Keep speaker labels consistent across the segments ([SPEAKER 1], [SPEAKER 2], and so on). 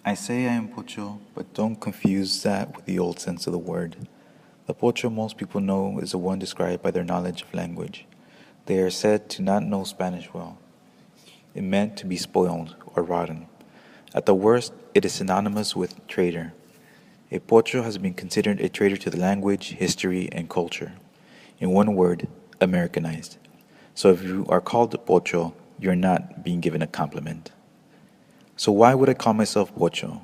[SPEAKER 1] I say I am Pocho, but don't confuse that with the old sense of the word. The Pocho most people know is the one described by their knowledge of language. They are said to not know Spanish well. It meant to be spoiled or rotten. At the worst, it is synonymous with traitor. A Pocho has been considered a traitor to the language, history, and culture. In one word, Americanized. So if you are called a Pocho, you're not being given a compliment. So why would I call myself Pocho?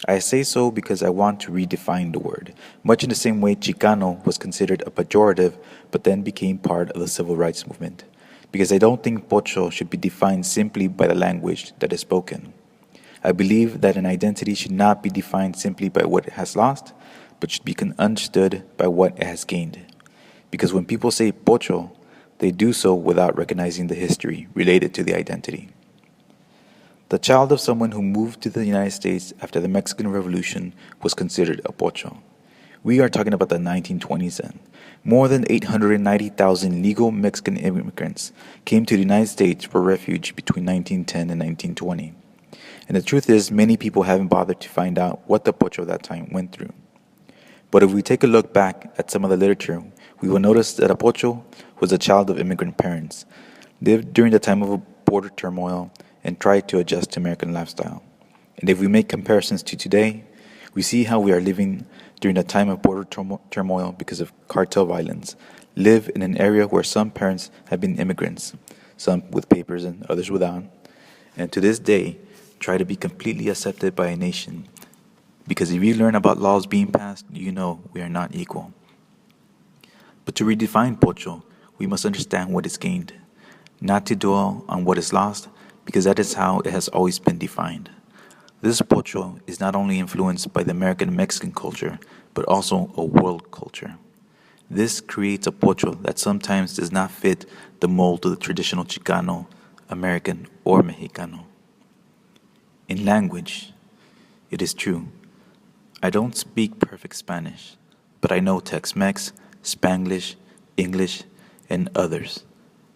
[SPEAKER 1] I say so because I want to redefine the word, much in the same way Chicano was considered a pejorative but then became part of the civil rights movement. Because I don't think Pocho should be defined simply by the language that is spoken. I believe that an identity should not be defined simply by what it has lost, but should be understood by what it has gained. Because when people say Pocho, they do so without recognizing the history related to the identity. The child of someone who moved to the United States after the Mexican Revolution was considered a Pocho. We are talking about the 1920s then. More than 890,000 legal Mexican immigrants came to the United States for refuge between 1910 and 1920. And the truth is, many people haven't bothered to find out what the Pocho of that time went through. But if we take a look back at some of the literature, we will notice that a Pocho was a child of immigrant parents, lived during the time of border turmoil, and tried to adjust to American lifestyle. And if we make comparisons to today, we see how we are living during a time of border turmoil because of cartel violence, live in an area where some parents have been immigrants, some with papers and others without, and to this day try to be completely accepted by a nation. Because if you learn about laws being passed, you know we are not equal. But to redefine Pocho, we must understand what is gained, not to dwell on what is lost, because that is how it has always been defined. This Pocho is not only influenced by the American and Mexican culture, but also a world culture. This creates a Pocho that sometimes does not fit the mold of the traditional Chicano, American, or Mexicano. In language, it is true. I don't speak perfect Spanish, but I know Tex-Mex, Spanglish, English, and others.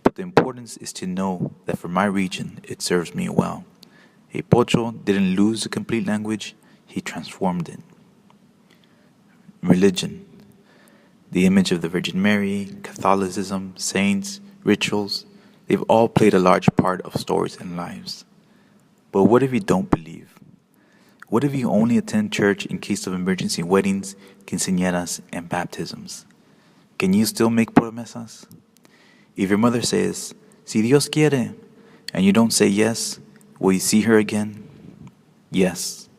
[SPEAKER 1] But the importance is to know that for my region, it serves me well. A Pocho didn't lose the complete language, he transformed it. Religion. The image of the Virgin Mary, Catholicism, saints, rituals, they've all played a large part of stories and lives. But what if you don't believe? What if you only attend church in case of emergency weddings, quinceañeras, and baptisms? Can you still make promesas? If your mother says, "Si Dios quiere," and you don't say yes, will you see her again? Yes.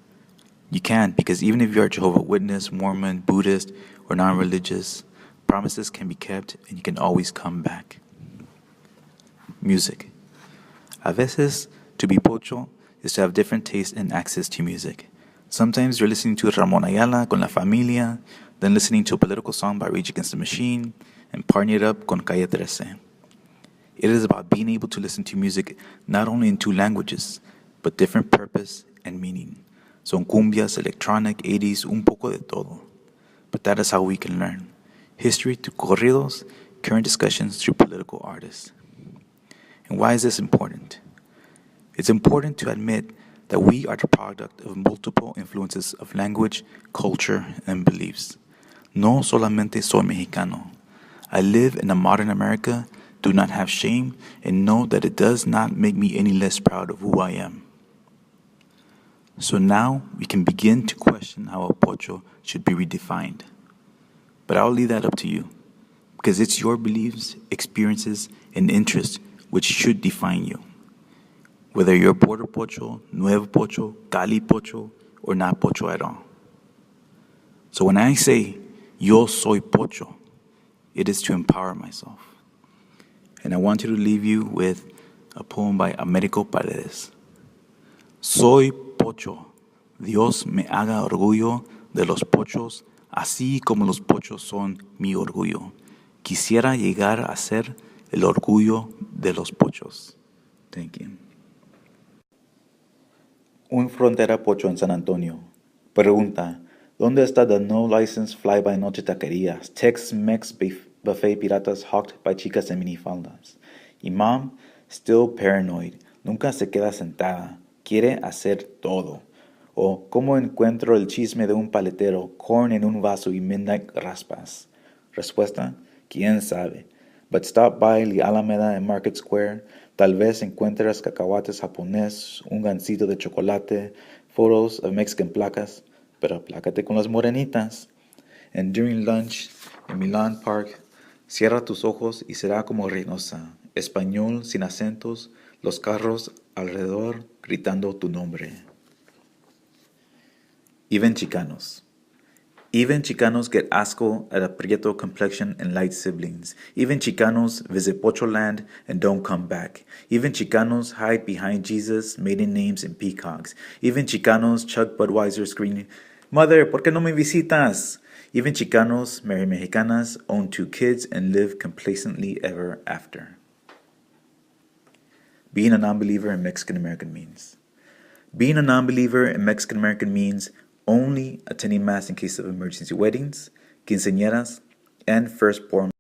[SPEAKER 1] You can, because even if you are Jehovah's Witness, Mormon, Buddhist, or non-religious, promises can be kept and you can always come back. Music. A veces, to be Pocho is to have different tastes and access to music. Sometimes you're listening to Ramon Ayala con La Familia, then listening to a political song by Rage Against the Machine, and partying it up con Calle 13. It is about being able to listen to music not only in two languages, but different purpose and meaning. Son cumbias, electronic, 80s, un poco de todo. But that is how we can learn. History through corridos, current discussions through political artists. And why is this important? It's important to admit that we are the product of multiple influences of language, culture, and beliefs. No solamente soy mexicano. I live in a modern America, do not have shame, and know that it does not make me any less proud of who I am. So now we can begin to question how a Pocho should be redefined. But I'll leave that up to you, because it's your beliefs, experiences, and interests which should define you. Whether you're Border Pocho, Nuevo Pocho, Cali Pocho, or not Pocho at all. So when I say, yo soy Pocho, it is to empower myself. And I want you to leave you with a poem by Américo Paredes. Soy Pocho, Dios me haga orgullo de los pochos, así como los pochos son mi orgullo. Quisiera llegar a ser el orgullo de los pochos. Thank you. Un frontera pocho en San Antonio. Pregunta, ¿dónde está the no license fly-by noche taquerías, Tex-Mex buffet piratas hawked by chicas en minifaldas? Y mom, still paranoid, nunca se queda sentada, quiere hacer todo. O ¿cómo encuentro el chisme de un paletero, corn en un vaso y midnight raspas? Respuesta, quién sabe. But stop by the Alameda en Market Square. Tal vez encuentres cacahuates japonés, un gansito de chocolate, photos of Mexican placas. Pero aplácate con las morenitas. And during lunch en Milan Park, cierra tus ojos y será como Reynosa, español sin acentos, los carros alrededor gritando tu nombre. Even Chicanos. Even Chicanos get asco at a Prieto complexion and light siblings. Even Chicanos visit Pocho land and don't come back. Even Chicanos hide behind Jesus, maiden names, and peacocks. Even Chicanos chug Budweiser screaming, Mother, ¿por qué no me visitas? Even Chicanos marry Mexicanas, own 2 kids, and live complacently ever after. Being a non-believer in Mexican American means. Being a non-believer in Mexican American means only attending Mass in case of emergency weddings, quinceañeras, and firstborn